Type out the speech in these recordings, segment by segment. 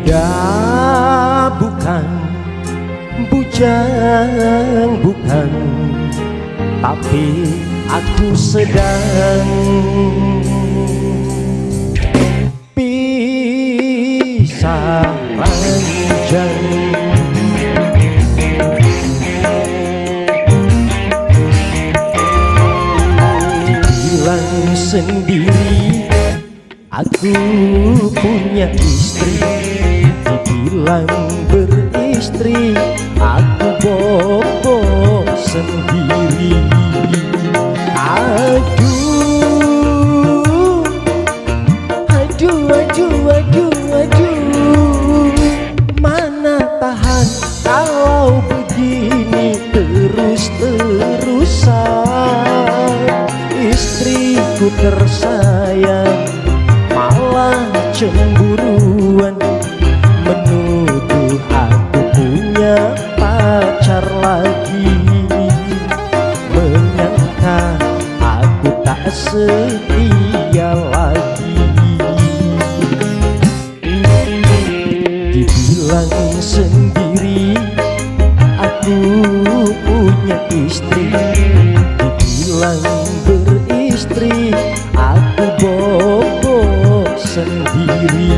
Duda bukan, bujang bukan, tapi aku sedang pisah ranjang. Dibilang sendiri aku punya istri, dibilang beristri aku bobo sendiri. Aduh, aduh, aduh, aduh, aduh, mana tahan kalau begini terus-terusan. Istriku tersayang malah cemburuan, menuduh aku punya pacar lagi, menyangka aku tak setia lagi. Dibilang sendiri aku punya istri, dibilang beristri aku bobo sendiri.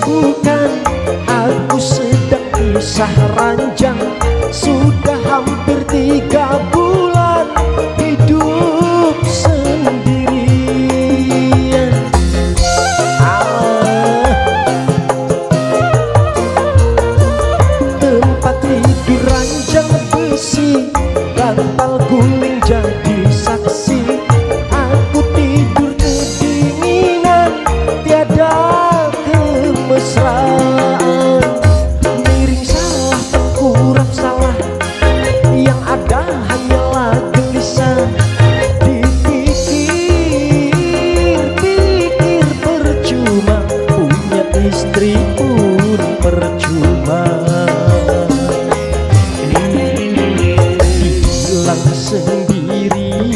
Bukan, aku sedang pisah ranjang. Sudah hampir 3 bulan hidup sendirian. Tempat tidur ranjang besi, bantal guling jadi saksi. Aku tidur kedinginan, tiada mesraan. Miring salah, tengkurap salah, yang ada hanyalah gelisah. Dipikir-pikir percuma, punya istri pun percuma. Dibilang sendiri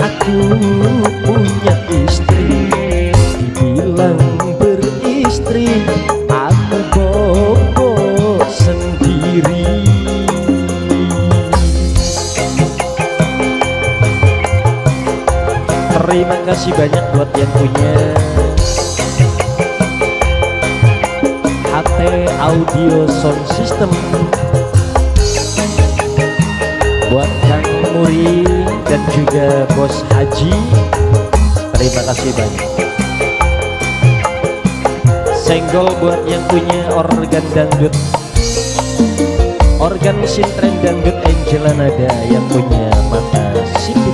aku punya istri, dibilang beristri aku bobo sendiri. Terima kasih banyak buat yang punya HT Audio Sound System, buat Kang Muri dan juga Bos Haji. Terima kasih banyak. Senggol buat yang punya organ dangdut, organ sintren dangdut Angela Nada yang punya mata sipit.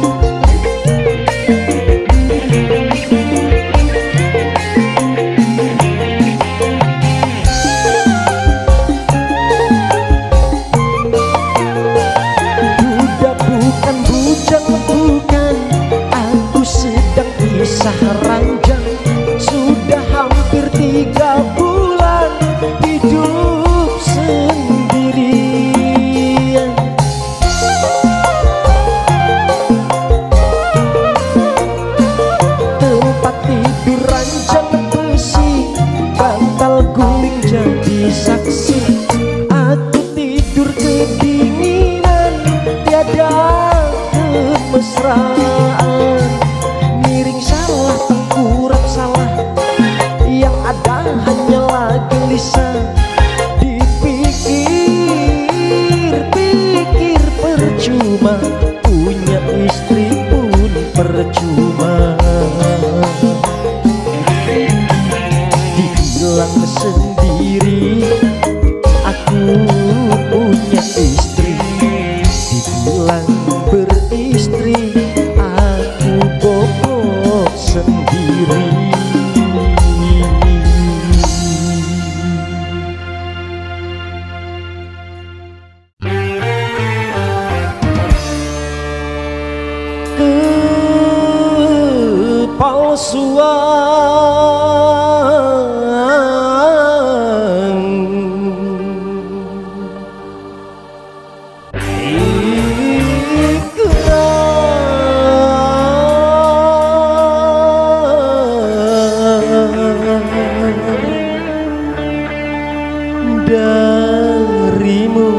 Duda bukan, bujang bukan, aku sedang pisah ranjang. Sudah hampir 3 bulan hidup sendirian. Tempat tidur ranjang besi, bantal guling jadi saksi. Aku tidur kedinginan, tiada kemesraan. Miring salah, tengkurap salah, yang ada hanyalah gelisah. Dipikir-pikir percuma, punya istri pun percuma. sendiri. Aku punya istri, dibilang beristri, aku bobok sendiri. Kepalsuan darimu,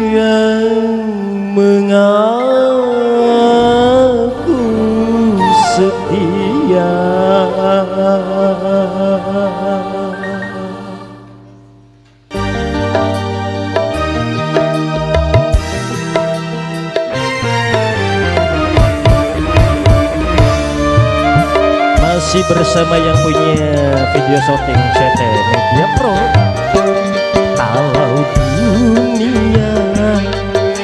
yang mengaku setia. Masih bersama yang punya video shooting CT Media Pro. Kalau dunia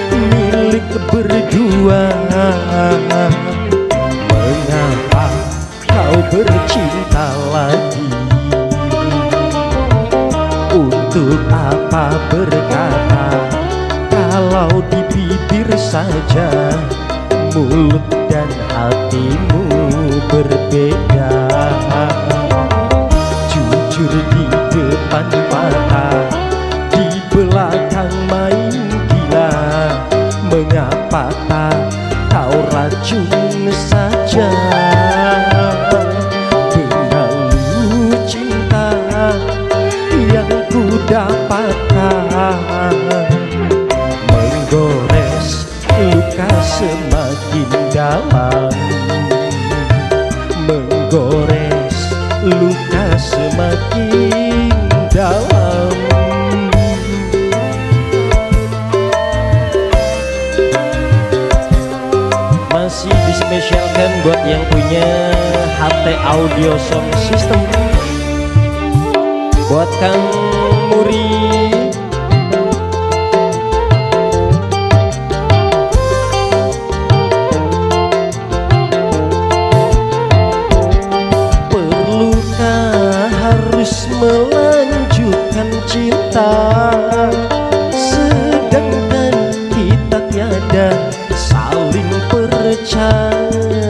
milik berdua, mengapa kau bercinta lagi? Untuk apa berkata kalau di bibir saja, mulut dan hatimu berbeda. Jujur di depan mata, di belakang main gila. Mengapa tak kau racun saja? Benalu cinta yang ku dapatkan, menggores luka semakin dalam, menggores luka semakin dalam. Masih dispesialkan buat yang punya HT Audio Sound System, buat Kang Muri. Melanjutkan cinta, sedangkan kita tiada saling percaya.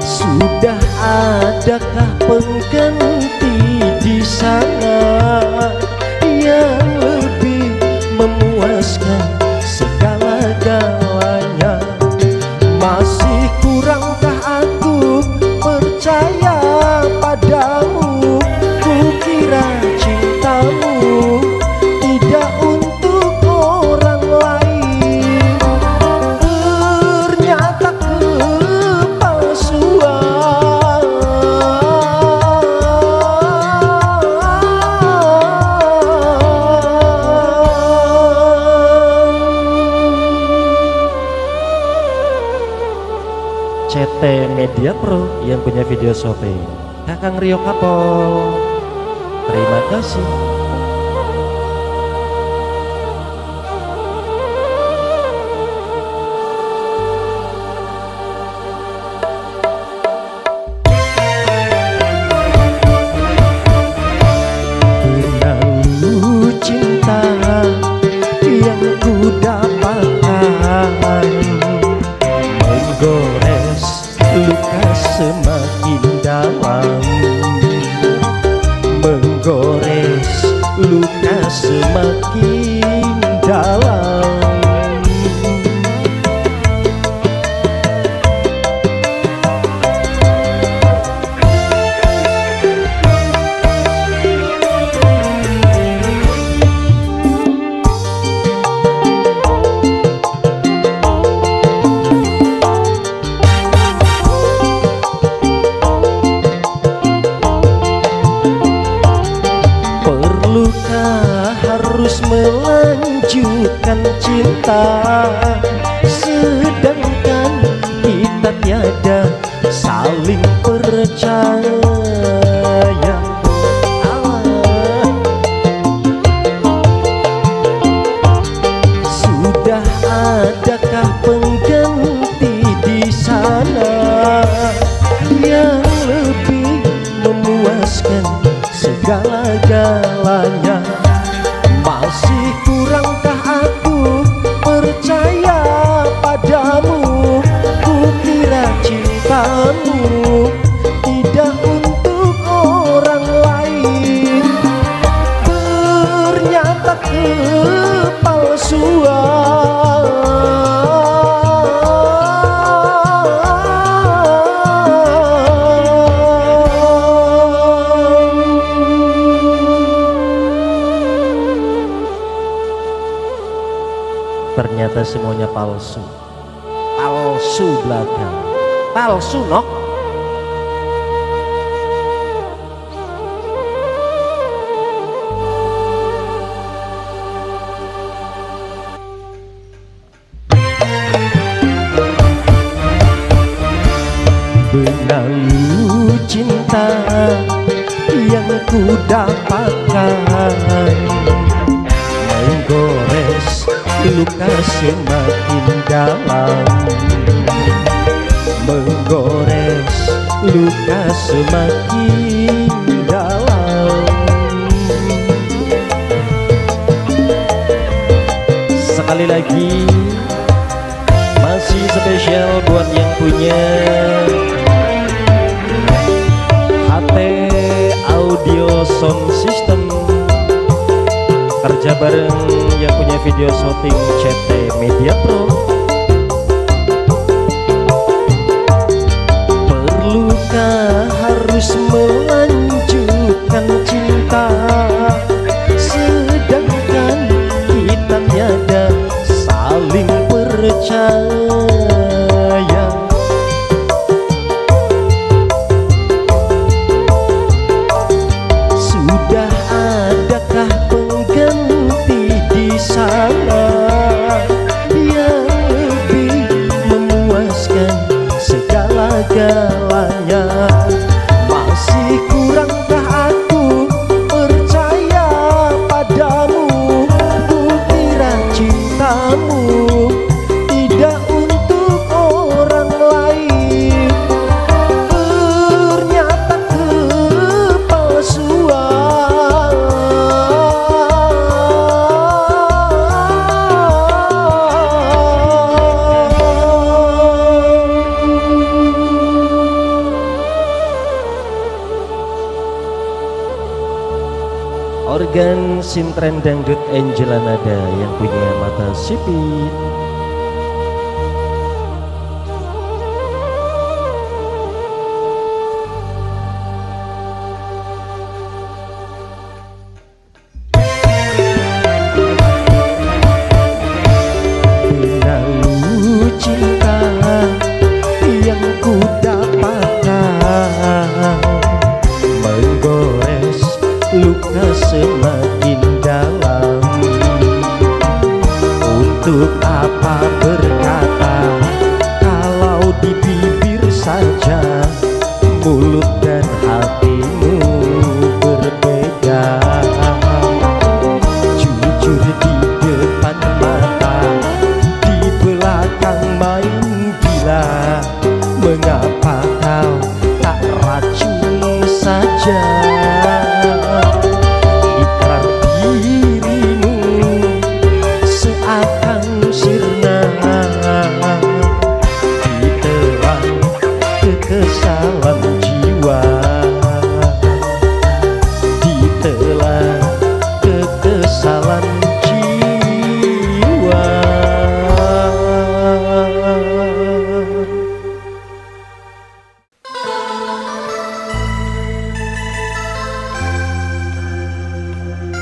Sudah adakah pengganti di sana yang lebih memuaskan segala-galanya? Masih kurangkah aku percaya padamu? Kukira cintamu tidak untuk orang lain, ternyata kepalsuan. CT Media Pro yang punya video shopping, Kakang Rio Kapol. Terima kasih. Benalu cinta yang ku dapatkan, menggores luka semakin dalam, menggores harus melanjutkan cinta, sedangkan kita tiada saling percaya. Sudah adakah pengganti di sana yang lebih memuaskan segala-galanya? Masih kurangkah aku percaya padamu? Kukira cintamu tidak untuk orang lain, ternyata kepalsuan. Ternyata semuanya palsu, palsu belakang, palsu nok. Benalu cinta yang ku dapatkan menggores luka semakin dalam, menggores luka semakin dalam. Sekali lagi masih spesial buat yang punya HT Audio Sound System, kerja bareng yang punya video shooting CT Media Pro. Perlukah harus melanjutkan cinta, sedangkan kita tiada saling percaya? Sudah adakah pengganti di sana yang lebih memuaskan segala-galanya? Masih kurangkah aku percaya padamu? Kukira cintamu tidak untuk orang lain, ternyata kepalsuan. Organ sintren dangdut Angela Nada yang punya mata sipit. Benalu cinta yang ku dapatkan menggores luka semakin dalam. Untuk apa berkata kalau di bibir saja mulut dan hatimu berbeda? Jujur di depan mata, di belakang main gila. Mengapa kau tak racun saja? Ikrar dirimu seakan sirna, ditelan kekesalan jiwa, ditelan kekesalan jiwa.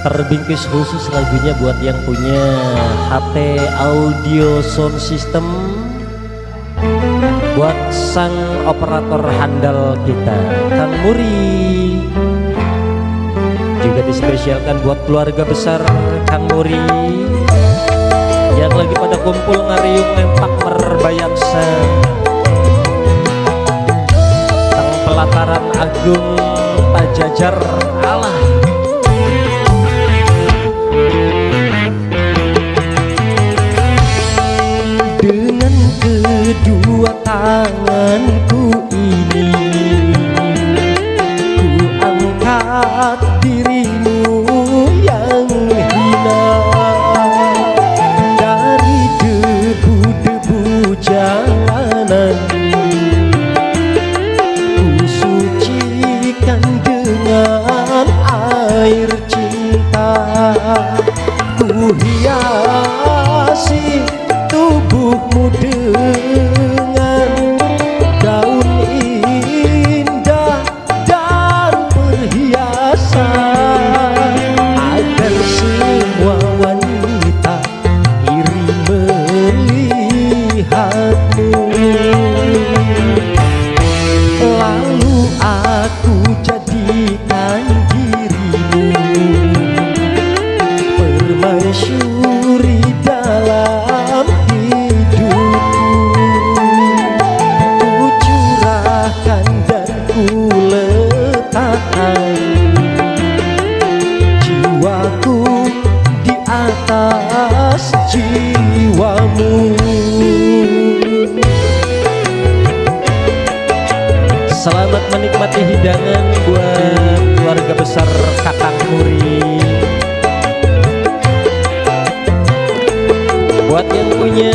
Terbingkis khusus lagunya buat yang punya HT Audio Sound System, buat sang operator handal kita Kang Muri. Juga dispesialkan buat keluarga besar Kang Muri yang lagi pada kumpul ngariung nempak merbayangsa tang pelataran agung Pajajar Allah. Dengan kedua tanganku ini ku angkat dirimu yang hina dari debu-debu jalanan. Ku sucikan dengan air cinta, ku hiasi tubuhmu dengan daun indah dan perhiasan, agar semua wanita iri melihatmu. Lalu aku jadikan dirimu permaisuri dalam hidupku. Ku curahkan dan ku letakkan jiwaku di atas jiwamu. Selamat menikmati hidangan buat keluarga besar Kakang Muri. Buat yang punya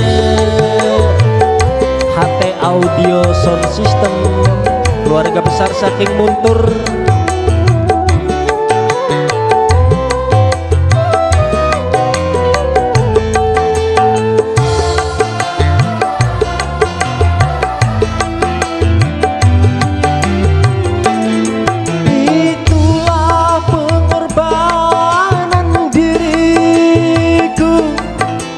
HT Audio Sound System, keluarga besar saking Muntur, itulah pengorbanan diriku,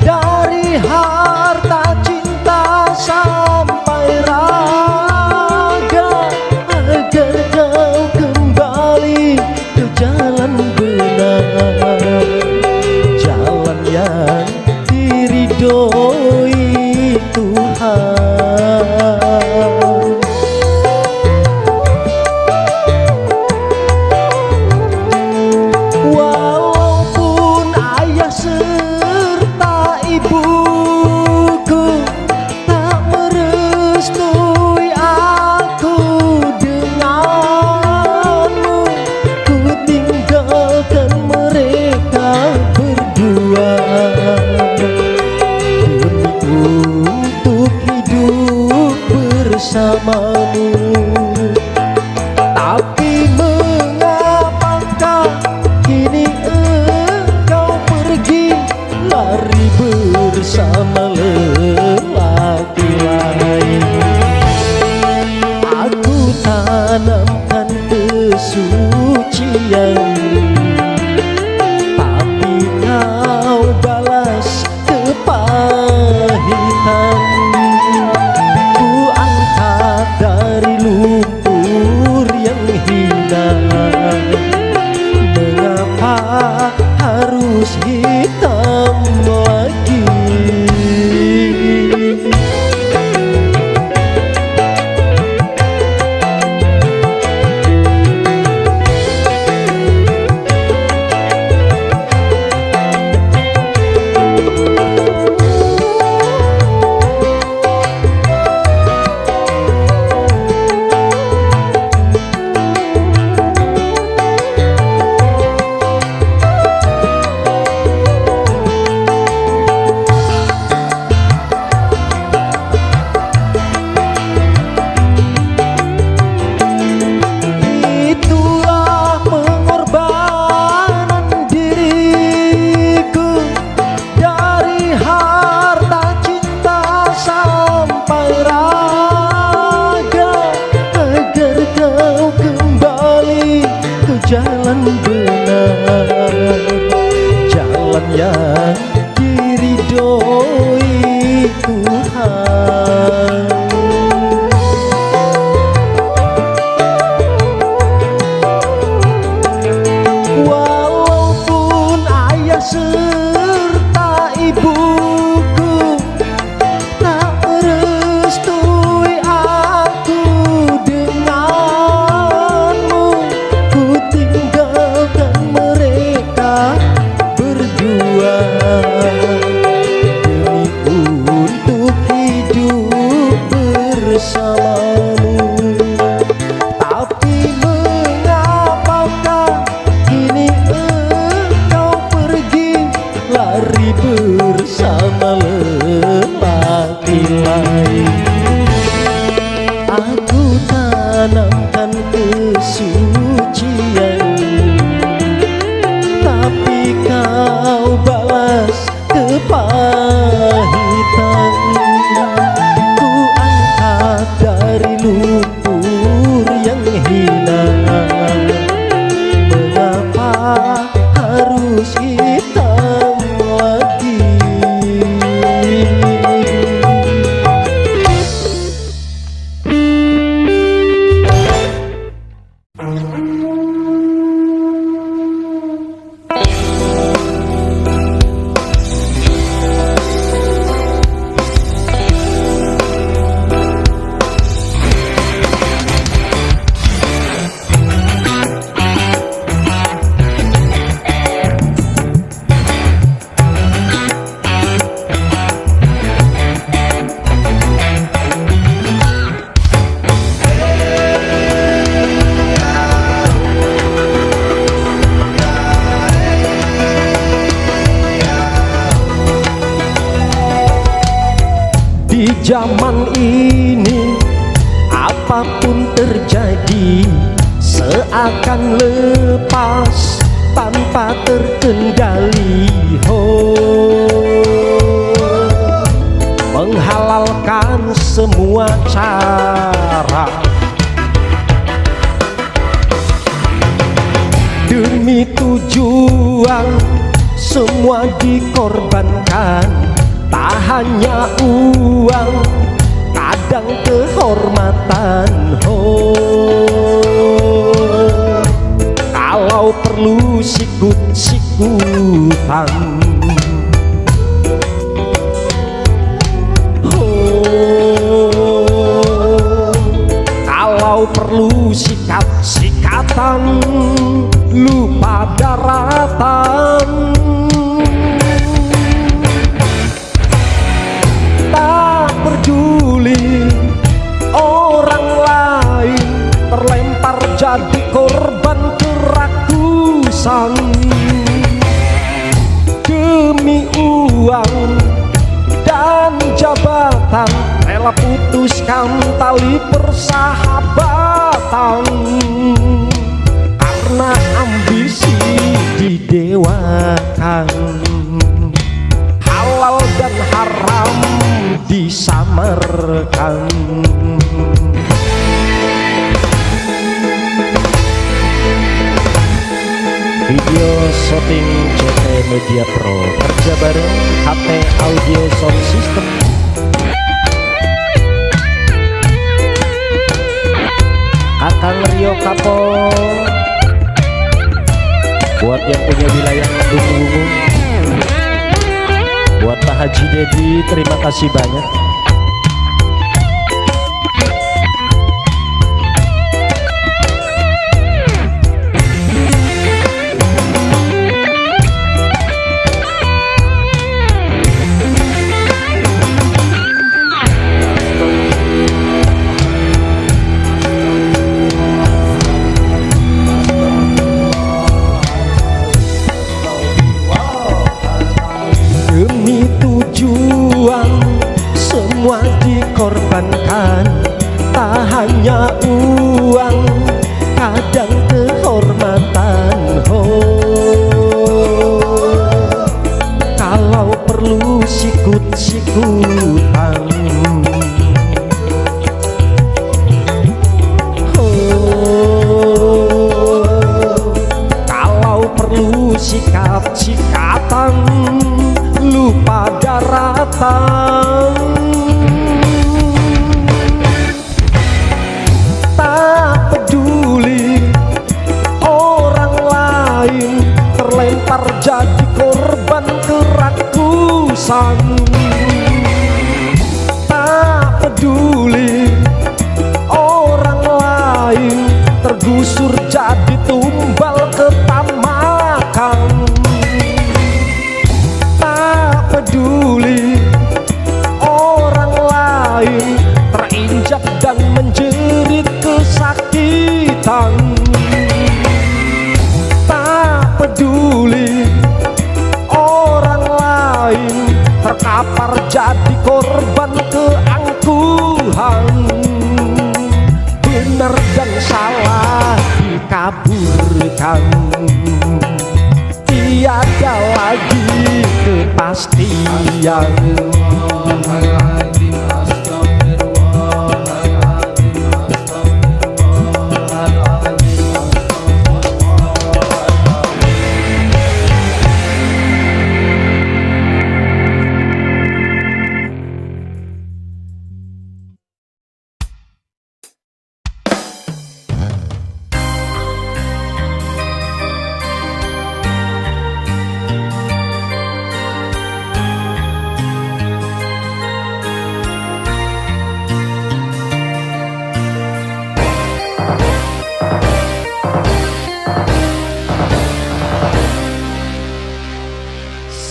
dari harta cinta sampai raga, agar kau kembali ke jalan benar, jalan yang diridhoi Tuhan. Walaupun ayah serta ibuku tak merestui aku denganmu, ku tinggalkan mereka berdua demi untuk hidup bersamamu. Tapi mengapakah kini engkau pergi lari bersama lelaki lain? Aku tanamkan kesucian, tapi kau balas kepahitan. Ku angkat dari lumpur yang hina, mengapa harus hitam lagi? Itulah pengorbanan diriku, dari harta cinta sampai raga, agar kau kembali ke jalan benar, jalan yang diridhoi Tuhan. Wah zaman ini apapun terjadi seakan lepas tanpa terkendali. Menghalalkan semua cara demi tujuan, semua dikorbankan. Tak hanya uang, kadang kehormatan. Kalau perlu sikut-sikutan, kalau perlu sikat-sikatan, lupa daratan. Tak peduli orang lain terlempar jadi korban kerakusan. Demi uang dan jabatan rela putuskan tali persahabatan. Karena ambisi didewakan, halal dan haram disamarkan. Video shooting CT Media Pro, kerja bareng HP Audio Sound System. Kakang Rio Kapol, buat yang punya wilayah Dungu, buat Pak Haji Dedi, terima kasih banyak. Demi tujuan semua dikorbankan. Tak hanya uang, kadang kehormatan. Kalau perlu sikut-sikutan, kalau perlu sikat-sikatan, lupa daratan. Tak peduli orang lain terlempar jadi korban kerakusan. Tak peduli orang lain tergusur jadi tumbal ketamakan. Peduli orang lain terinjak dan menjerit kesakitan. Tak peduli orang lain terkapar jadi korban keangkuhan. Benar dan salah dikaburkan, tiada lagi kepastian.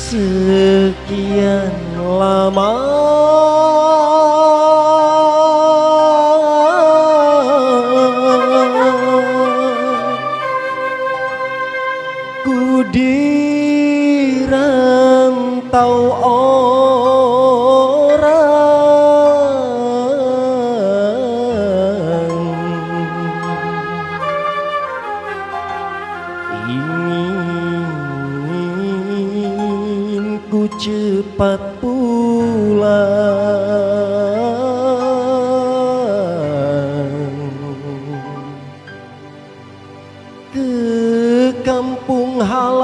Sekian lama ku dirantau orang, sempat pulang ke kampung halaman.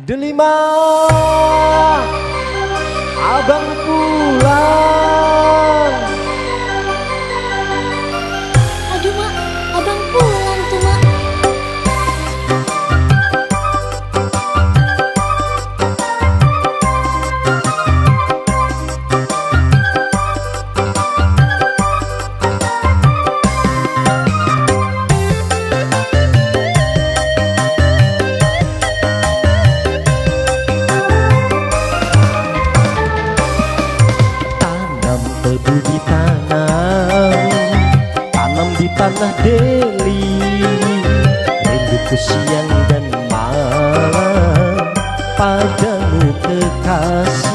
Delima, abang pulang. Aduh mak, abang pulang tuh mak. Tebu tanam di tanah deli, rinduku siang dan malam padamu kekasih.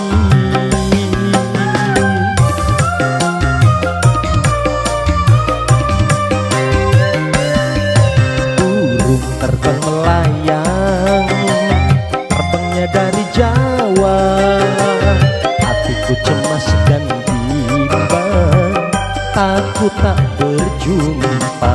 Burung terbang melayang, terbangnya dari Jawa, hatiku cemas dan takut tak berjumpa.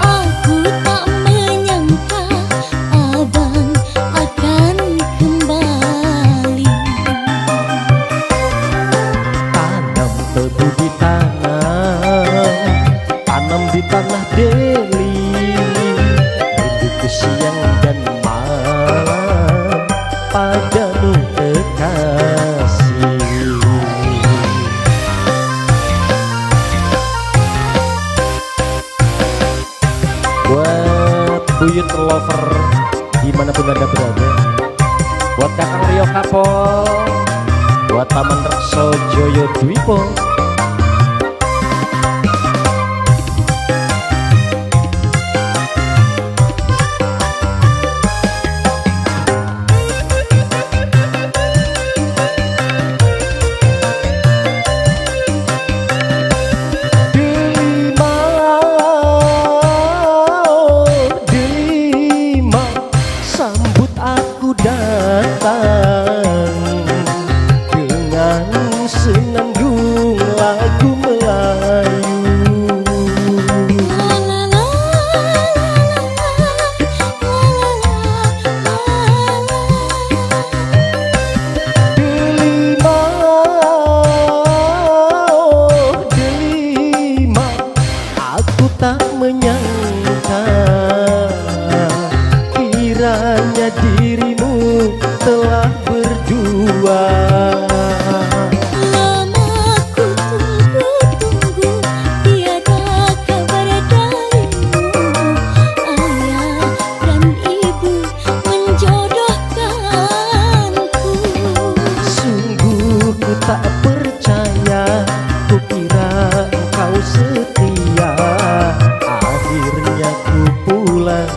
Aku tak menyangka abang akan kembali. Tanam tebu di tanam di tanah deli, siang dan malam padamu kekasih. Buat buyut lover dimanapun anda berada, buat kakang Rio Kapol, buat paman Rekso Joyo Dwipo, dengan senandung lagu Melayu. Delima, oh Delima, aku tak menyangka kiranya dirimu telah berdua. Lama ku tunggu, tiada kabar darimu. Ayah dan ibu menjodohkanku. Sungguh ku tak percaya, ku kira engkau setia. Akhirnya ku pulang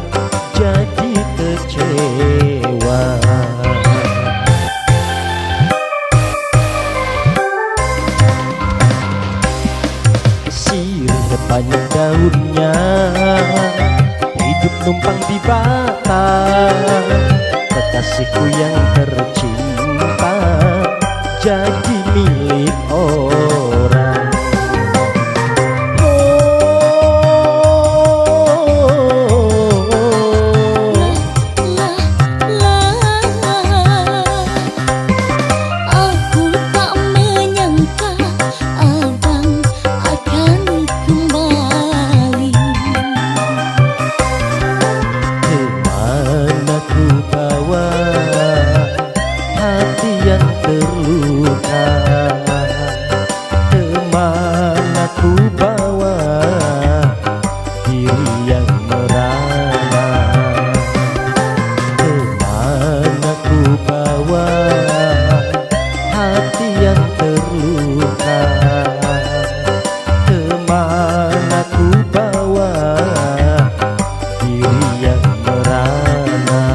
jadi kecewa. Sirih banyak daunnya, hidup numpang di bata. Kekasihku yang tercinta jadi milik orang. Aku tak menyangka abang akan kembali. Kemana ku bawa hati yang terluka? Kemana ku bawa diri yang merana? Kemana ku bawa hati yang terluka? Kemana ku bawa diri yang merana?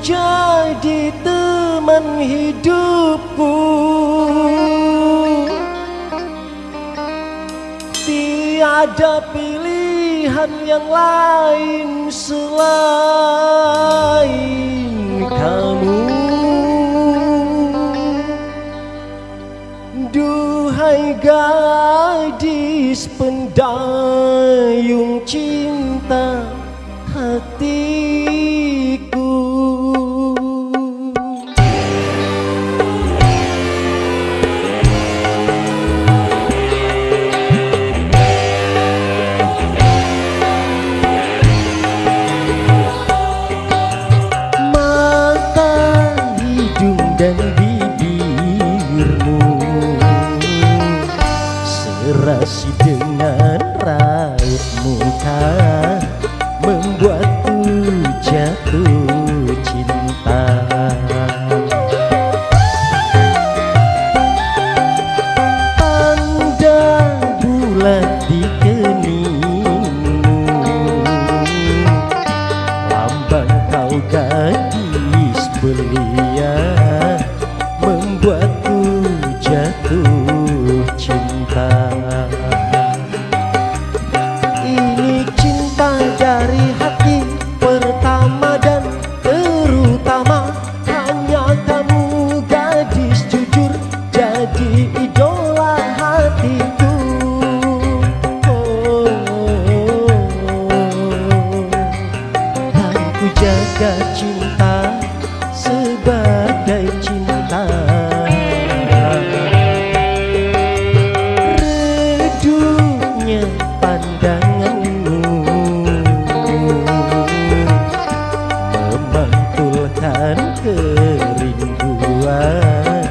menjadi teman hidupku. Tiada pilihan yang lain selain kamu. Duhai gadis pendayung cinta hatiku. Mata, hidung dan bibirmu serasi dengan raut muka membuatku jatuh cinta. Tanda bulat di keningmu, lambang kau gadis belia membuatku jatuh cinta. Ini cinta dari hati pertama dan terutama. Hanya kamu gadis jujur jadi idola hatiku. Dan ku jaga cinta sebagai cinta. Redupnya pandanganmu memantulkan kerinduan,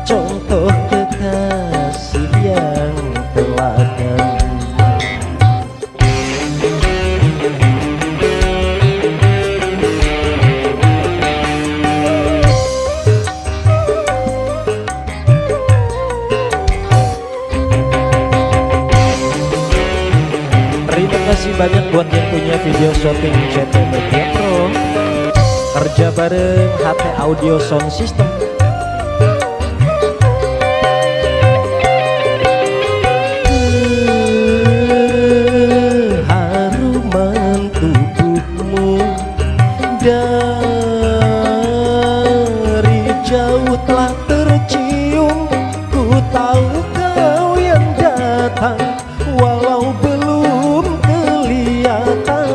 contoh kekasih yang teladan. Terima kasih banyak buat yang punya video shooting CT Media Pro, kerja bareng HT Audio Sound System. Keharuman tubuhmu dari jauh telah tercium. Ku tahu kau yang datang walau belum kelihatan.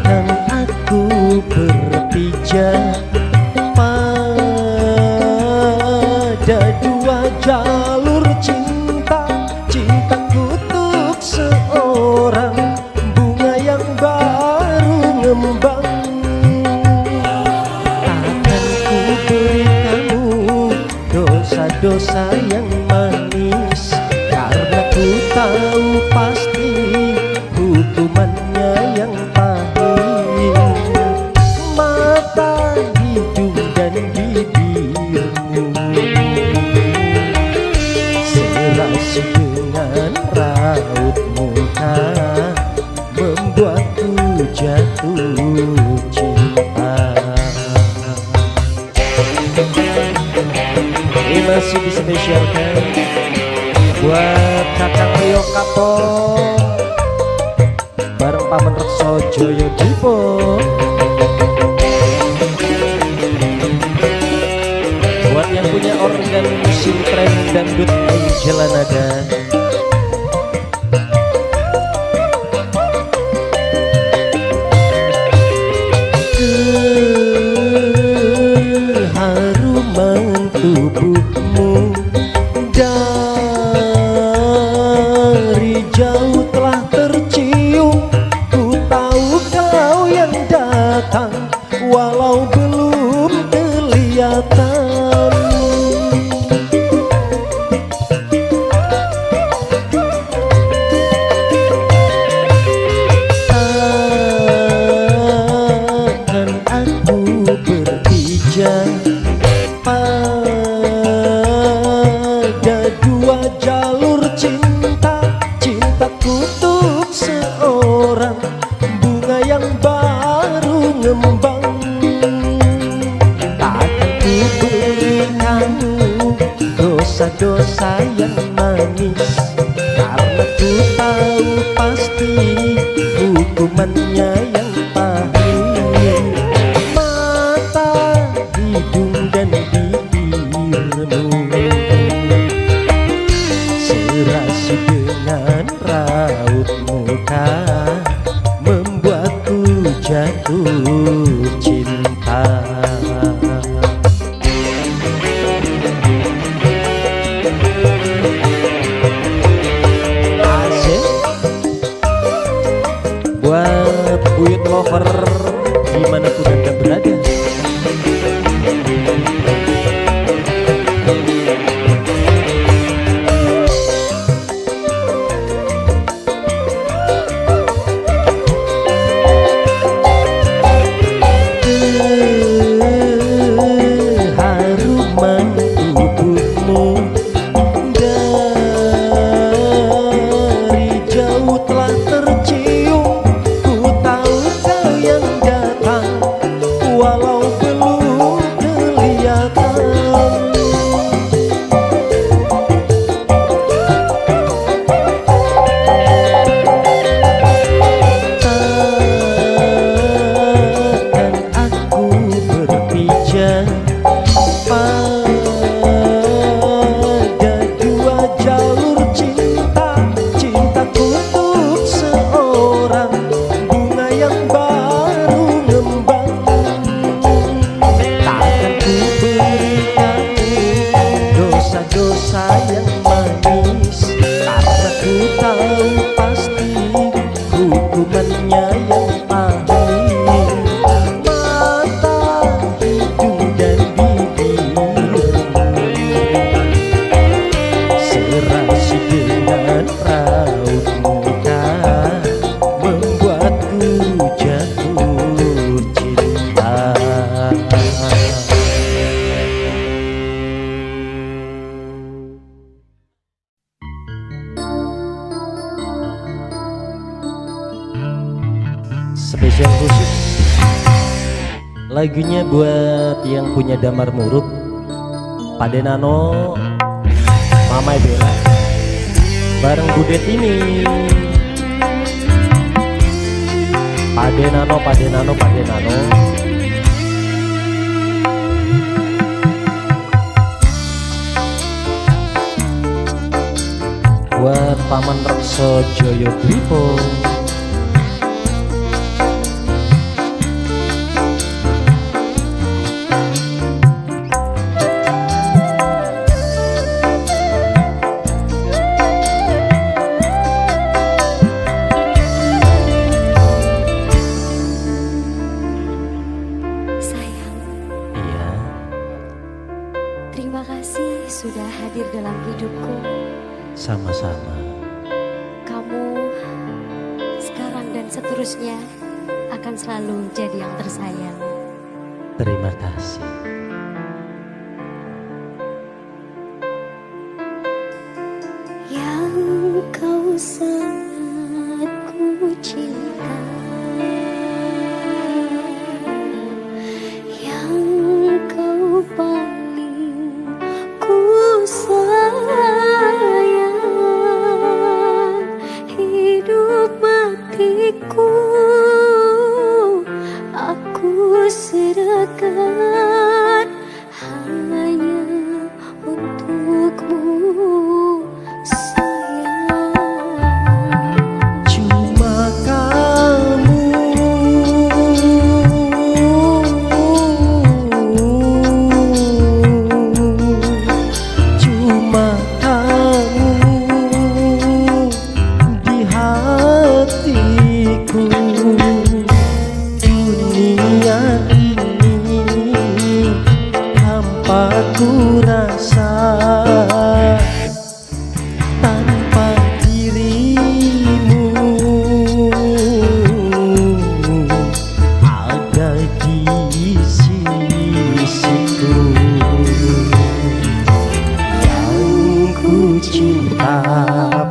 Takkan aku berpijak pada dua jalur cinta. Cintaku untuk seorang bunga yang baru ngembang. Takkan ku beri kamu dosa-dosa yang manis, karena ku tahu pasti hukumannya yang pahit. Mata, hidung dan bibirmu serasi dengan raut muka membuatku jatuh cinta. Ini masih dispesialkan buat Kakang Rio Kapo bareng Paman Rekso Joyo Dipo. Buat yang punya organ musik tren dangdut Angela Nada. Keharuman tubuhmu dari jauh telah tercium. Ku tahu kau yang datang walau belum kelihatan. Takkan aku berpijak pada dosa-dosa yang manis, karena ku tahu pasti hukumannya yang pahit. Mata, hidung dan bibirmu serasi dengan raut muka, membuatku jatuh cinta. Buat buyut lover dimanapun anda berada, haruman tubuhmu dari jauh telah tercium. Walau belum kelihatan, takkan aku berpijak pada dua jalur cinta. Cintaku untuk seorang bunga yang baru ngembang. Dosa yang manis, karena ku tahu pasti hukumannya yang pahit. Mata, hidung dan bibir serasi dengan raut muka, membuatku jatuh cinta. Spesial khusus lagunya buat yang punya damar murub, Pade Nano, Mama Bella, bareng Budet ini. Pade Nano, Pade Nano, Pade Nano. Buat Paman Rekso Joyo Gripo, terima kasih sudah hadir dalam hidupku. sama-sama. Kamu sekarang dan seterusnya akan selalu jadi yang tersayang. Terima kasih. Yang kau sangat ku cinta, yang kau paling ku sayang, hidup matiku aku serahkan hanya untukmu. Cuma kamu, cuma kamu di hatiku. Dunia ini hampa ku rasa, tanpa dirimu ada di sisiku. Yang ku cinta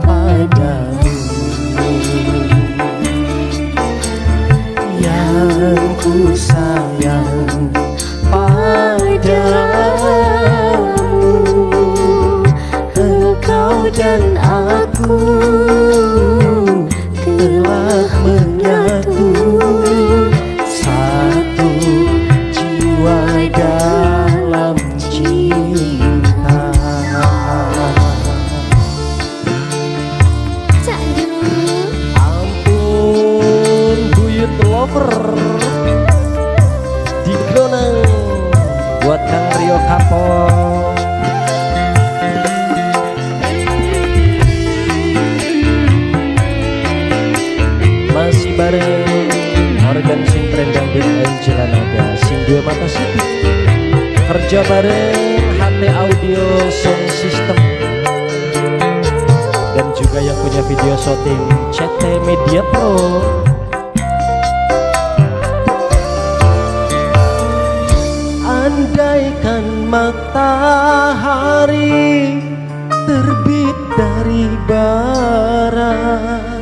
padamu, yang ku sayang padamu. kerja bareng HT Audio Sound System dan juga yang punya video shooting CT Media Pro. Andaikan matahari terbit dari barat,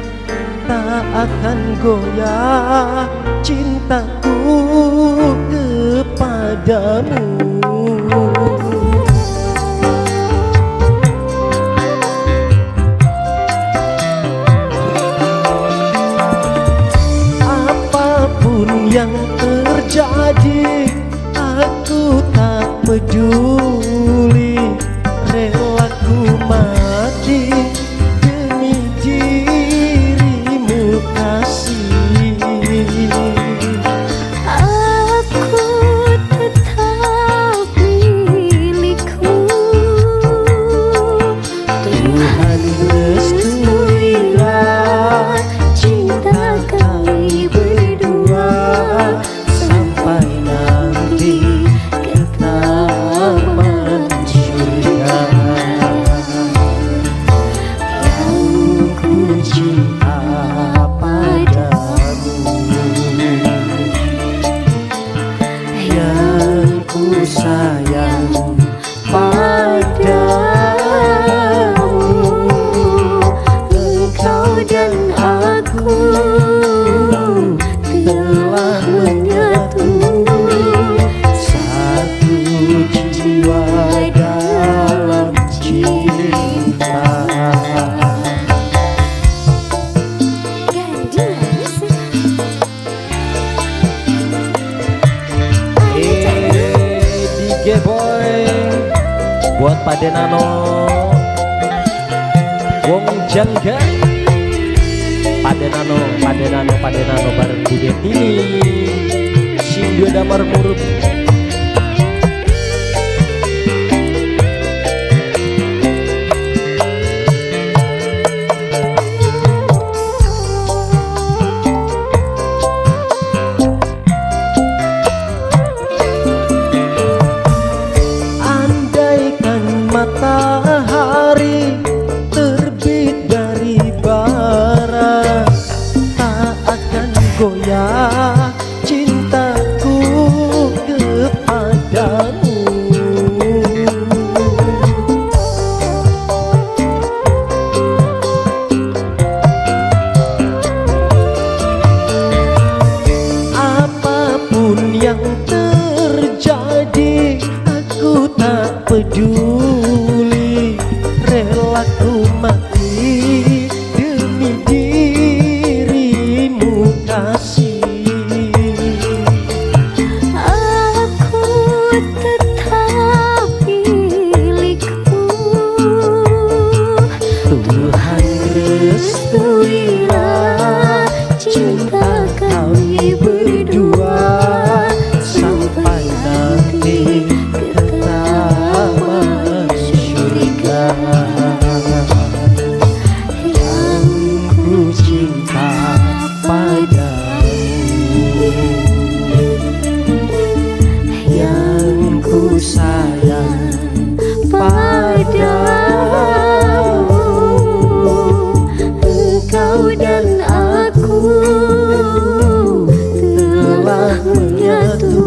tak akan goyah cintaku kepadamu. Apapun yang terjadi, aku tak peduli, rela ku mati demi dirimu kasih. Aku tetap milikmu, Tuhan restuilah cinta kami berdua sampai nanti ke taman surga. Yang ku cinta padamu, yang ku sayang padamu, engkau dan aku telah menyatu, satu jiwa dalam cinta. DJ Boy buat Pak Denano, Wong Jangga, Pak Denano bareng Bu Detini, Sindio Damar Murup. Matahari terbit dari barat, tak akan goyah cintaku kepadamu. Apapun yang terjadi, aku tak peduli, rela ku mati demi dirimu kasih. aku tetap milikmu, Tuhan restuilah cinta kami berdua sampai nanti ke taman surga. Yang ku cinta padamu, yang ku sayang padamu, engkau dan aku telah menyatu,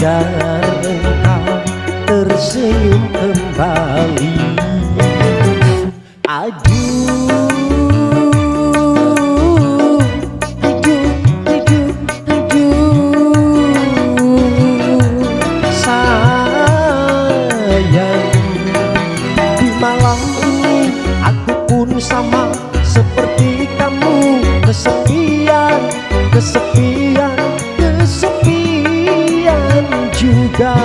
sadar engkau tersenyum kembali. Aduh, sama seperti kamu, kesepian, kesepian, kesepian juga.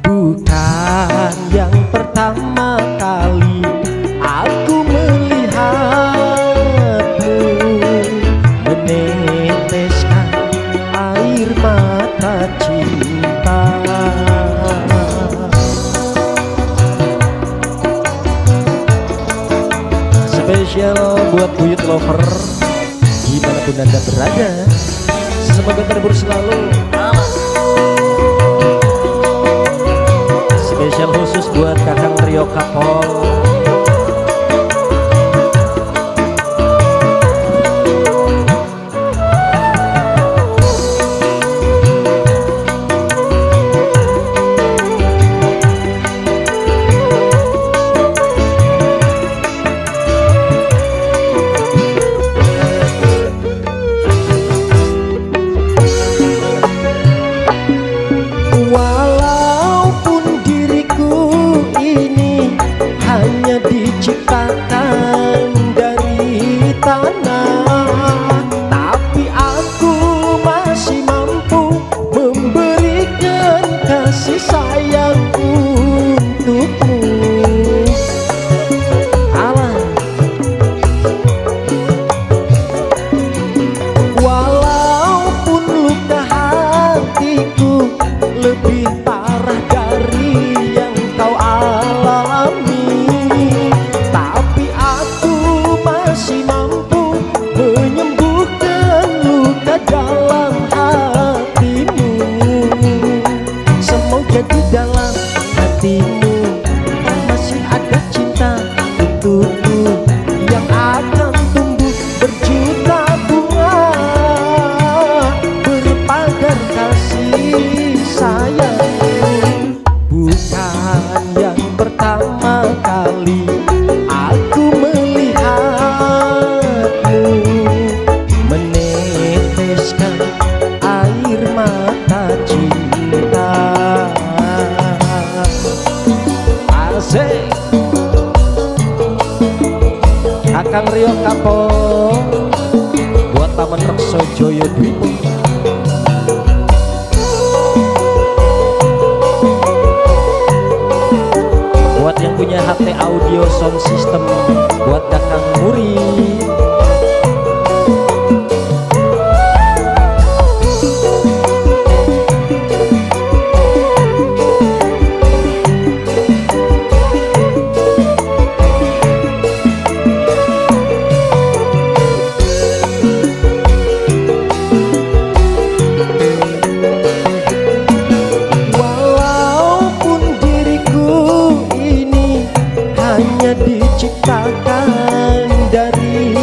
Bukan yang pertama kali aku melihatmu meneteskan air mata cinta. Spesial buat Buyut Lover dimanapun Anda berada, semoga terhibur selalu. Spesial khusus buat Kakang Rio Kapol. Walaupun diriku ini hanya diciptakan dari tanah, tapi aku masih mampu memberikan kasih sayang untukmu. Allah. Walaupun luka hatiku lebih parah dari yang kau alami, tapi aku masih mampu menyembuhkan luka dalam hatimu. Semoga di dalam hatimu masih ada cinta untukku yang akan tumbuh berjuta bunga berpagar kasih sayang. Bukan yang pertama kali aku melihatmu meneteskan air mata cinta. Asik. Kakang Rio Kapol buat Taman Rekso Joyo Dwipo. Buat yang punya HT audio sound system, buat Kakang Muri. Diciptakan dari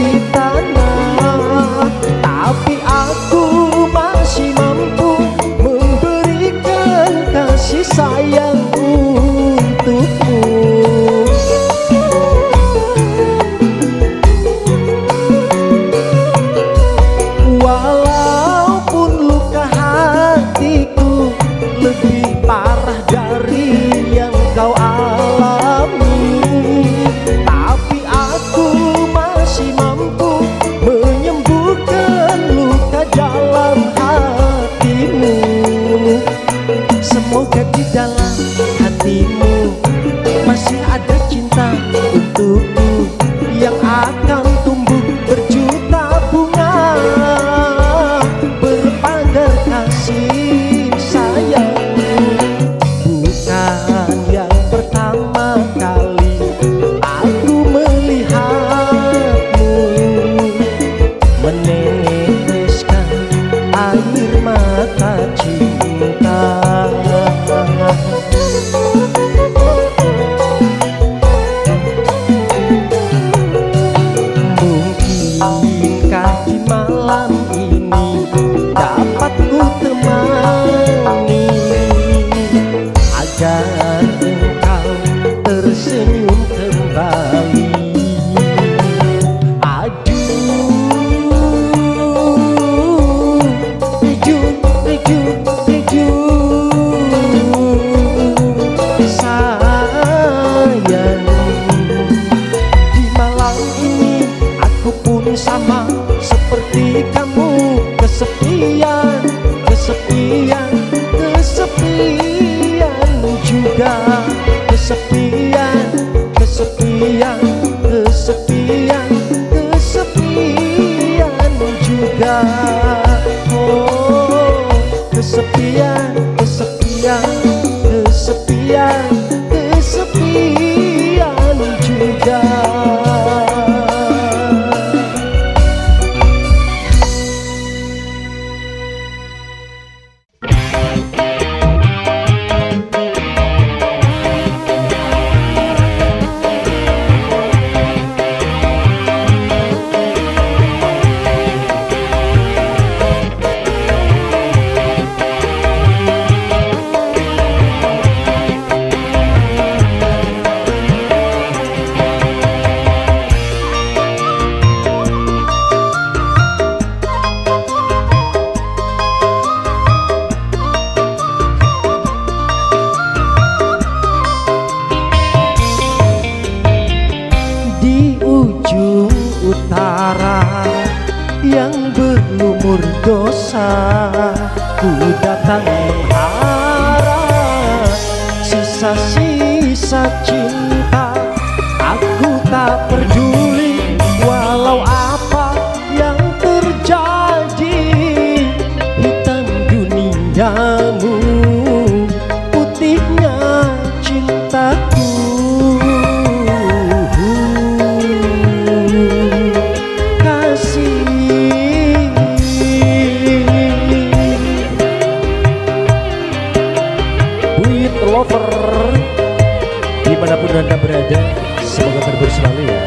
kesepian, kesepian, kesepian juga. Kesepian, kesepian, kesepian, kesepian juga. Oh, kesepian, kesepian, kesepian, kesepian juga. Yang berlumur dosa, ku datang mengharap sisa-sisa cinta. Aku tak peduli walau apa yang terjadi. Hitam duniamu, putihnya cintaku. Dimanapun Anda berada, semoga terhibur selalu ya.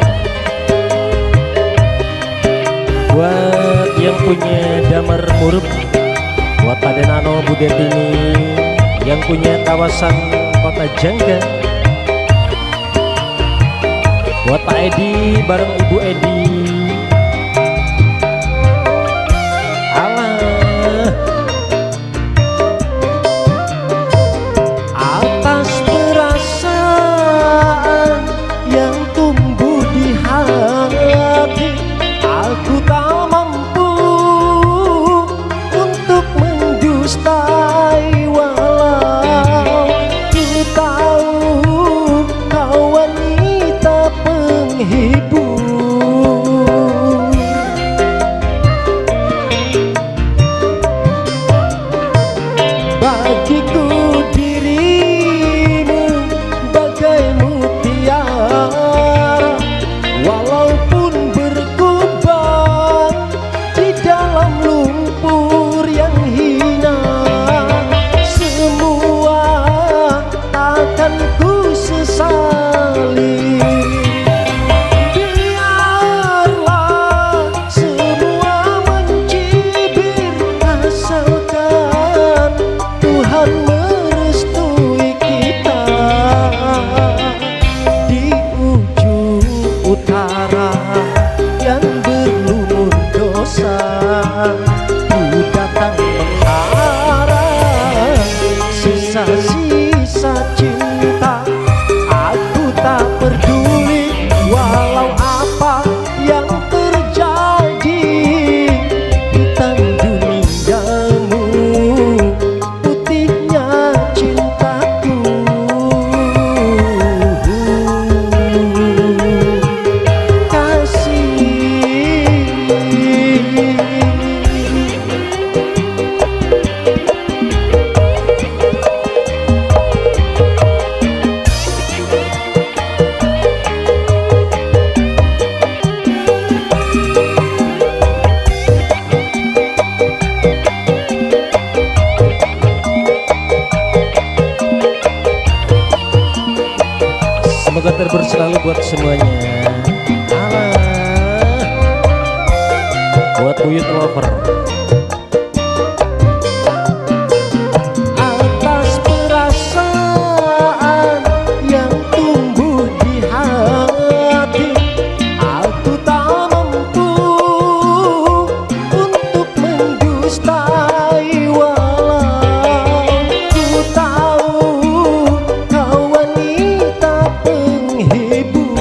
Buat yang punya damar murub, buat Pak Denano, Bu Detini, yang punya kawasan Kota Jangga, buat Pak Edi bareng Ibu Edi. Aku tak mampu untuk mendustai, walau ku tahu kau wanita penghibur. Bagiku dirimu bagai mutiara, walaupun dalam lumpur yang hina. Semua akan ku sesali. Biarlah semua mencibir, asalkan Tuhan merestui kita. Di ujung utara yang berlumur dosa, ku datang mengharap sisa-sisa cinta. Aku tak peduli walau apa yang terjadi. Hitam duniamu, putihnya cintaku. Semoga terhibur selalu buat semuanya. Buat Buyut Lover. Atas perasaan yang tumbuh di hati, aku tak mampu untuk mendustai, walau ku tahu kau wanita penghibur.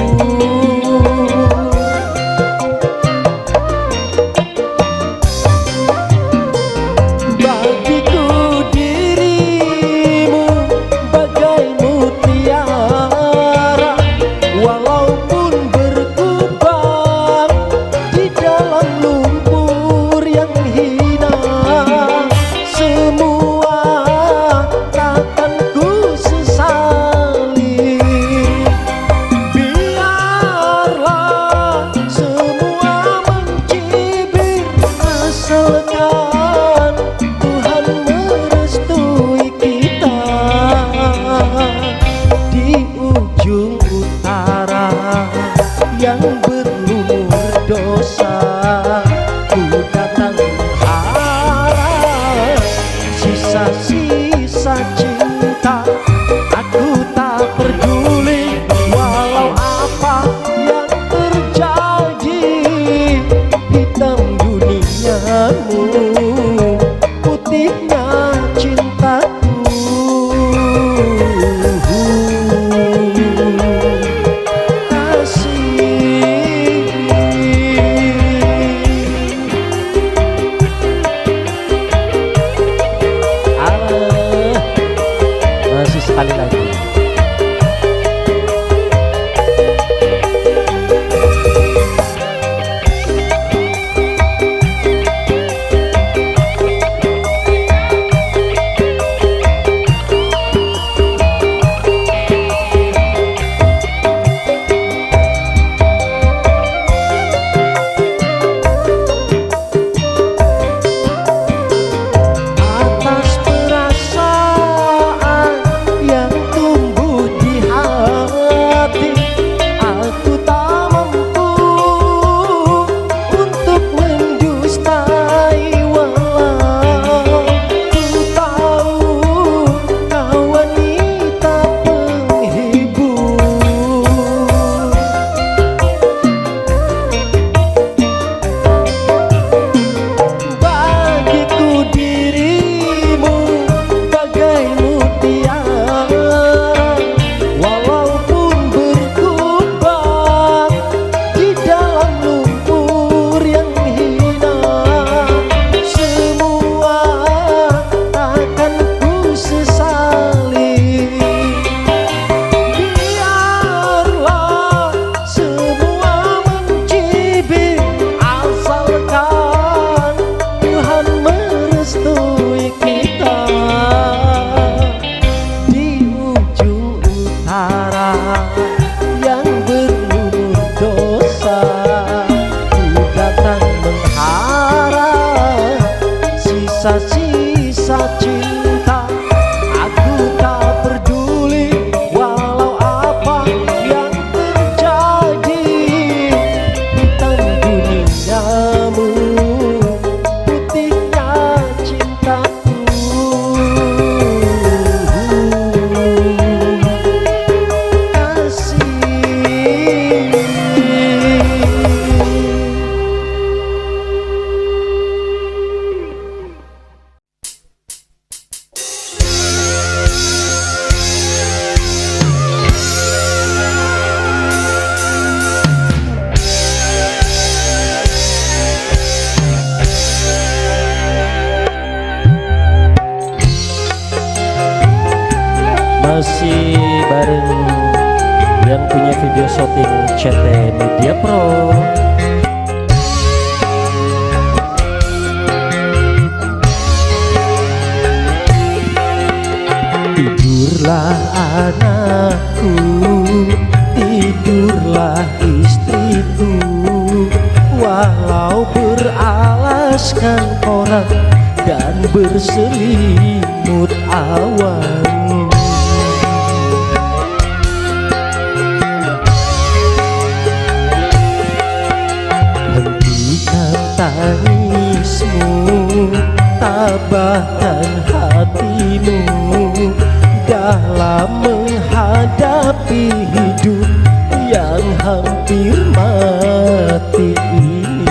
putihnya cintaku. Masih sekali lagi. Sisa-sisa cinta, aku tak peduli walau apa yang terjadi. Hitam duniamu, putihnya cintaku. Kasih. Masih bareng yang punya video shooting CT Media Pro. Tidurlah anakku, tidurlah istriku, walau beralaskan korak dan berselimut awan. Tangismu, tabahkan hatimu dalam menghadapi hidup yang hampir mati ini.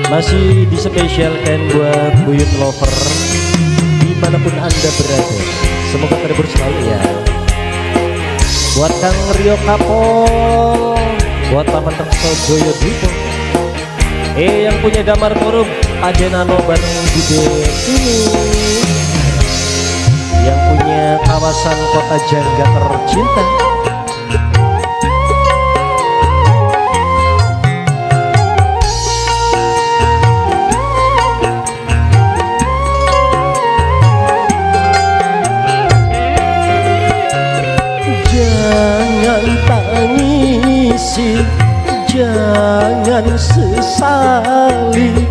Masih dispesialkan buat Buyut Lover dimanapun Anda berada, semoga terhibur selalu ya. Buat Kang Rio Kapol, buat Paman Rekso Joyo Dipo, yang punya Damar Korup Adenano bareng Bude ini, yang punya kawasan Kota Jangga tercinta. Jangan tangisi, jangan sesali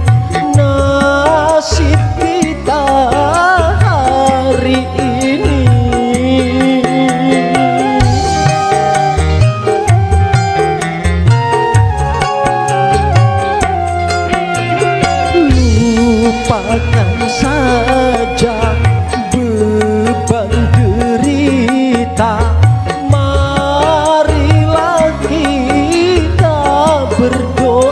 nasib kita hari ini. Lupakan saja beban derita, marilah kita berdoa.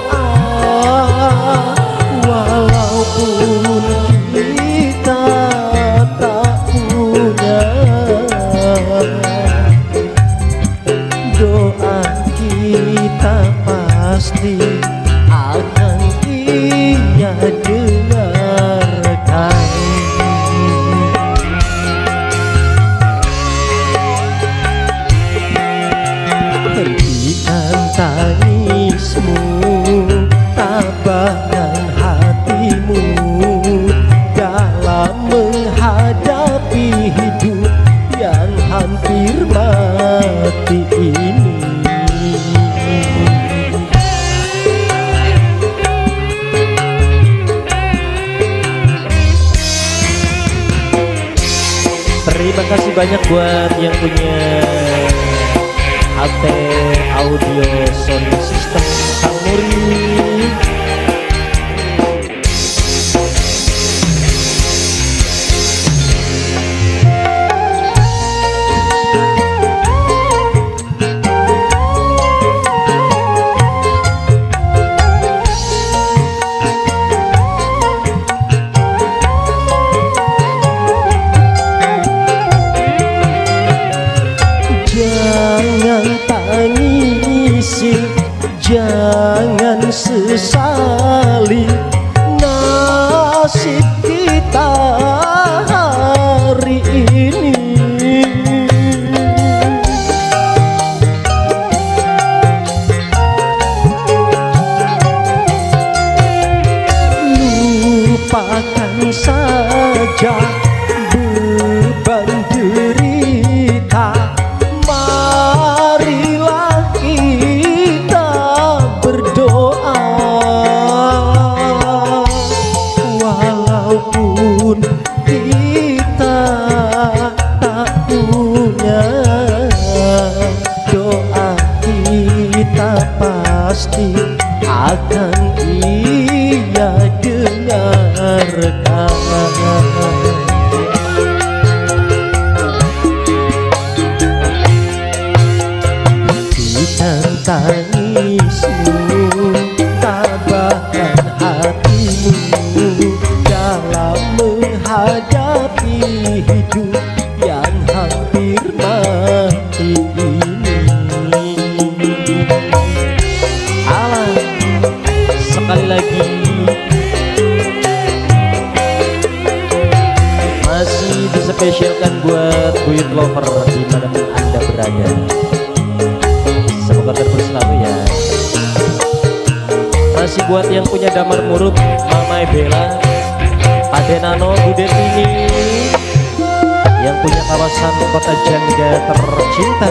dengarkan. Hentikan tangismu, tabahkan hatimu dalam menghadapi hidup yang hampir mati ini. Terima kasih banyak buat yang punya AT audio sound system Kang Muri. Jangan tangisi, jangan sesali nasib kita hari ini. Lupakan saja beban derita. Marilah kita berdoa, walaupun kita tak punya, doa kita pasti akan Ia dengarkan. Hentikan tangismu, tabahkan hatimu dalam menghadapi hidup yang hampir mati ini. Alam, sekali lagi masih dispesialkan buat Buyut Lover dimanapun Anda berada. Semoga terus selalu ya. Masih buat yang punya damar murub, Mama Bella, Ade Nano, Bude Tini, yang punya kawasan kota janda tercinta.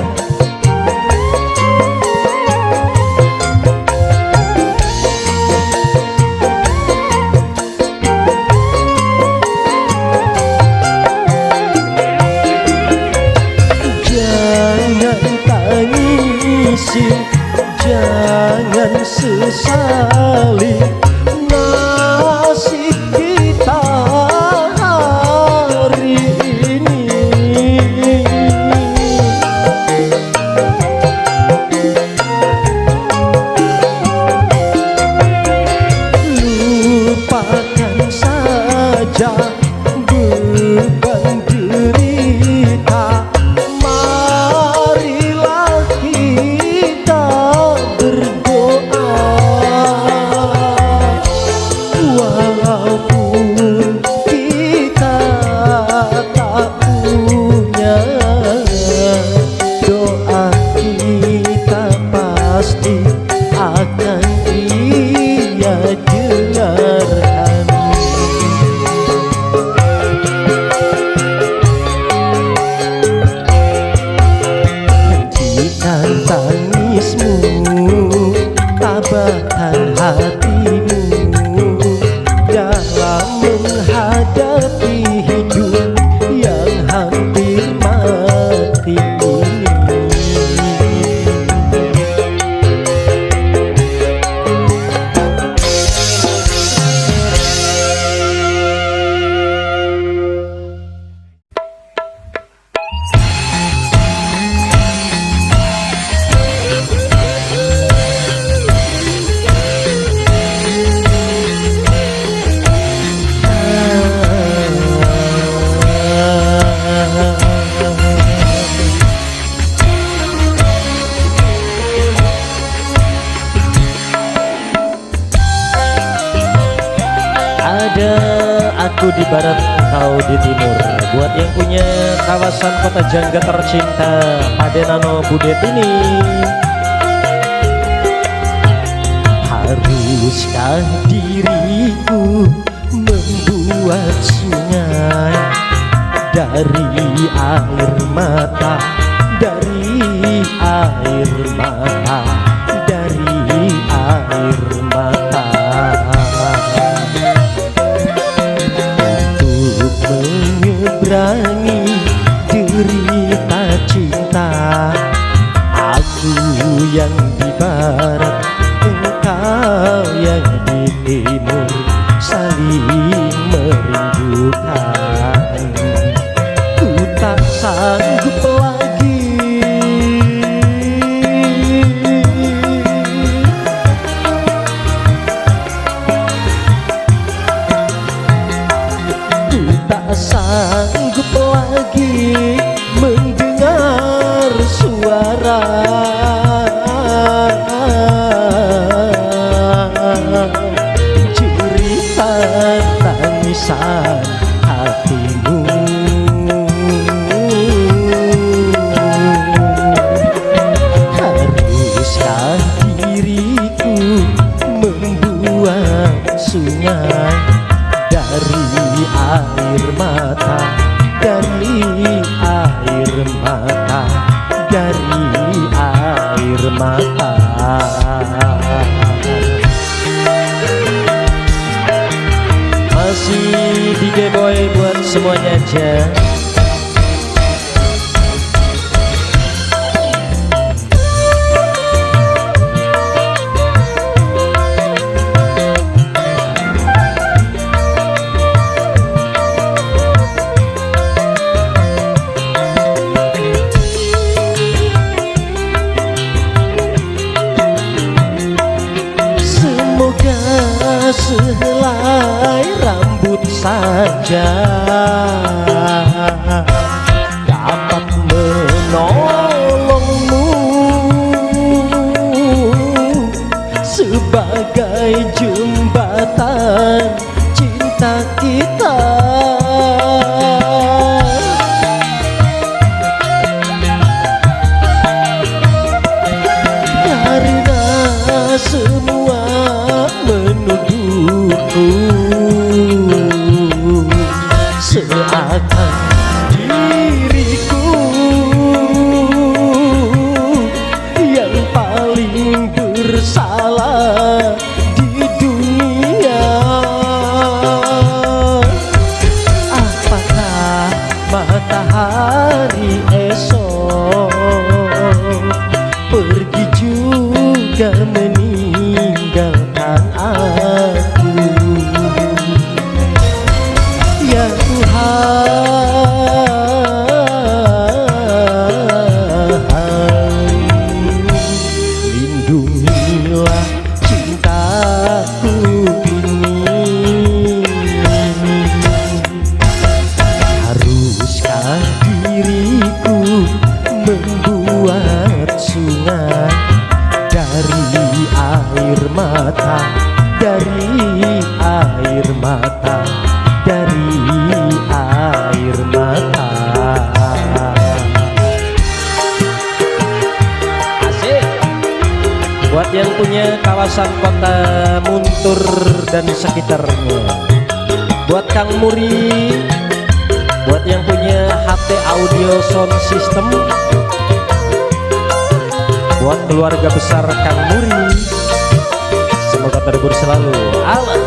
Jangan tangisi, jangan sesali nasib kita hari ini. Lupakan saja beban derita. Marilah kita berdoa, walaupun kita tak punya, doa kita pasti akan Ia dengarkan. Hentikan tangismu, tabahkan hatimu dalam menghadapi hidup yang hampir mati ini. ada aku di barat, kau di timur. Buat yang punya kawasan kota Jangga tercinta, Padenano Budet ini. Haruskah diriku membuat sungai dari air mata, dari air mata, dari air mata, untuk menyeberangi derita cinta. Aku yang di barat, engkau yang di timur, saling merindukan. Ku tak sanggup lagi sanggup lagi mendengar suara jeritan tangisan hatimu. Haruskah diriku membuat sungai dari air mata, dari air mata, dari air mata. Masih DJ Boy buat semuanya aja. Sehelai rambut saja dapat menolongmu sebagai jembatan cinta kita. Karena semua menuduhku seakan diriku yang paling bersalah di dunia. Apakah matahari esok pergi juga meninggalkan aku? Ya Tuhan, lindungilah cintaku ini. Haruskah diriku membuat sungai dari air mata, dari air mata, dari air mata. Asik. Buat yang punya kawasan kota Muntur dan sekitarnya, buat Kang Muri, buat yang punya HT audio sound system, buat keluarga besar Kang Muri, semoga terhibur selalu. Allah.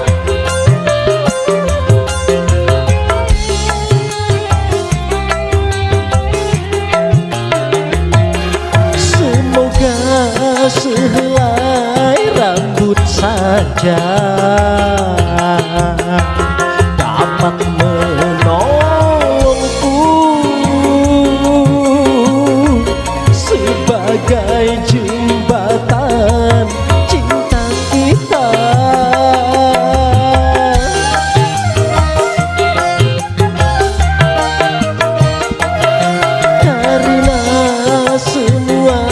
Semoga sehelai rambut saja dapat menolongku sebagai jembatan cinta kita. Karena semua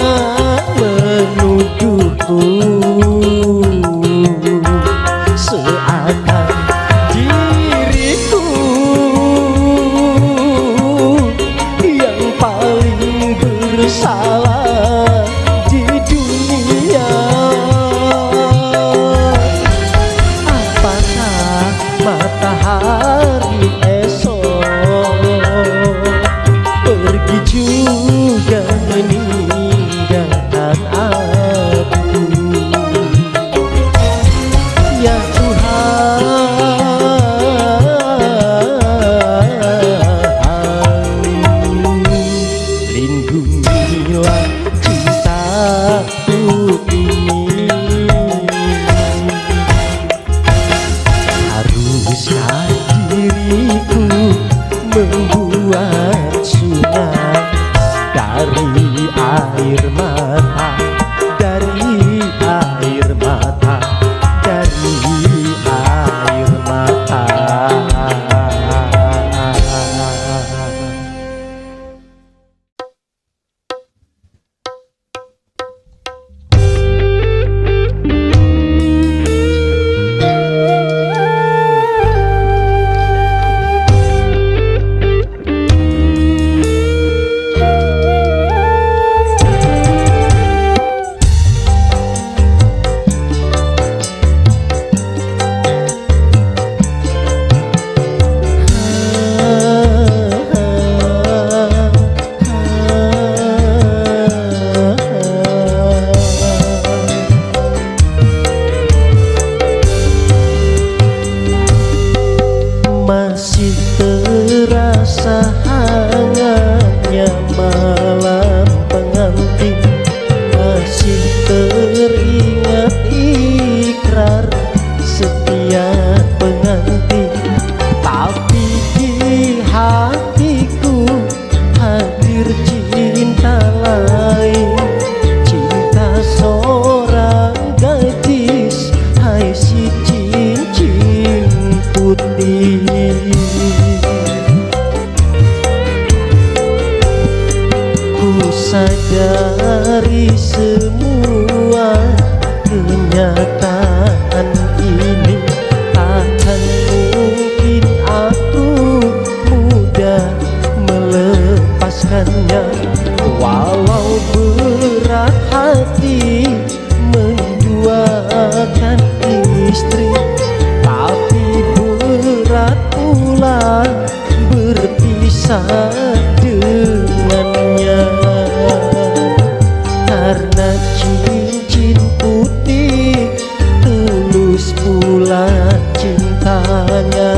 menuduhku terasa hangatnya malam pengantin, masih teringat ikrar setiap pengantin. Tapi di hatiku hadir cinta lain, cinta seorang gadis, hai si cincin putih. Ku sadari semua kenyataan ini, takkan mungkin aku mudah melepaskannya. Walau berat hati menduakan istri, tapi berat pula berpisah dengannya. Karena cincin putih tulus pula cintanya.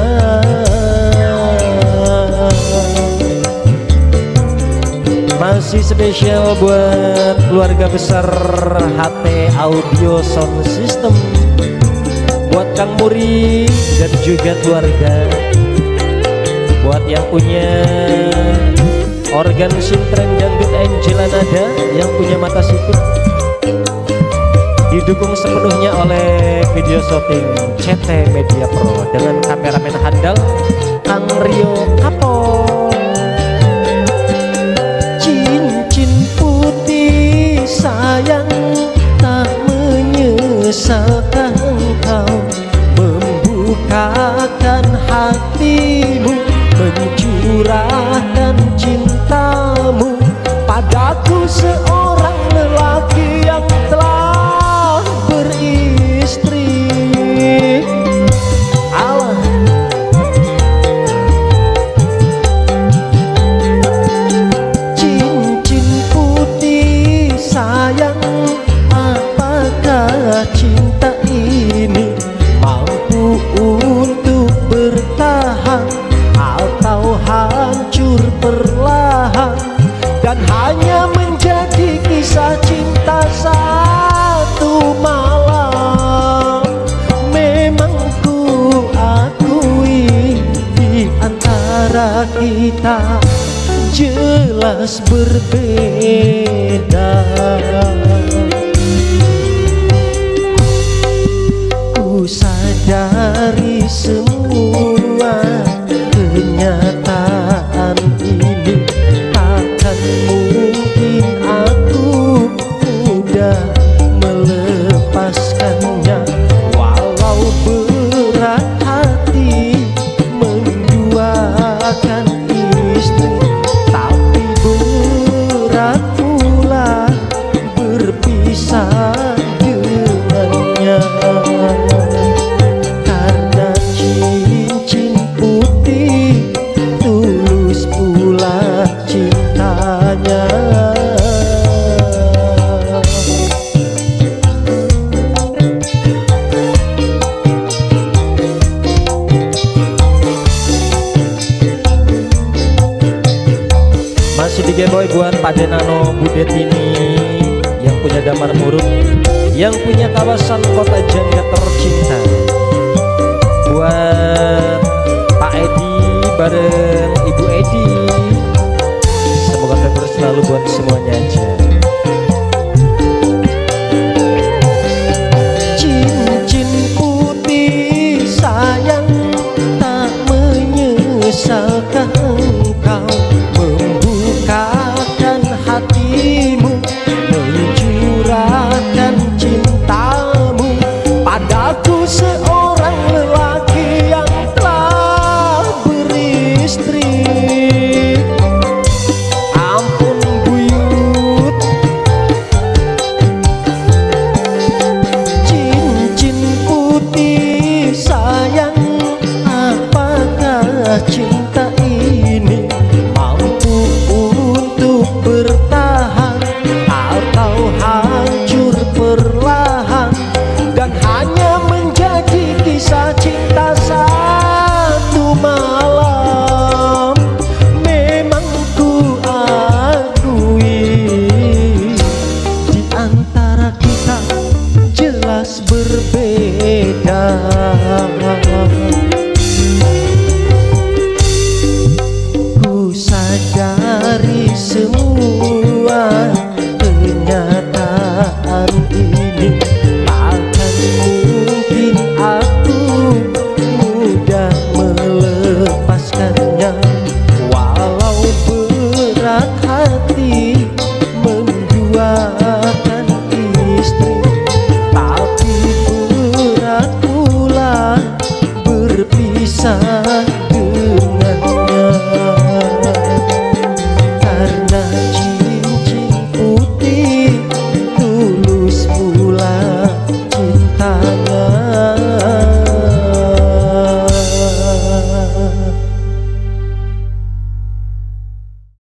Masih spesial buat keluarga besar HT Audio Sound System, buat Kang Muri dan juga keluarga, buat yang punya organ sintren dangdut Angela Nada, yang punya mata sipit, didukung sepenuhnya oleh video shooting CT Media Pro dengan kameramen handal Kang Rio Kapo. Cincin putih sayang, tak menyesalkan kau membukakan hatimu, mencurahkan cintamu padaku, seorang lelaki yang telah beristri. Allah. Cincin putih sayang, apakah cinta ini mampu untuk bertahan atau hancur perlahan, dan hanya menjadi kisah cinta satu malam. Memang ku akui di antara kita jelas berbeda. Ku sadari semua kenyataan ini, takkan mungkin aku mudah melepaskannya. Walau berat hati menduakan istri, tapi berat pula berpisah dengannya. Karena cincin putih tulus pula cintanya. Masih di Gameboy buat Pak Denano Budetini, yang punya Damar Murut, yang punya kawasan kota janda tercinta.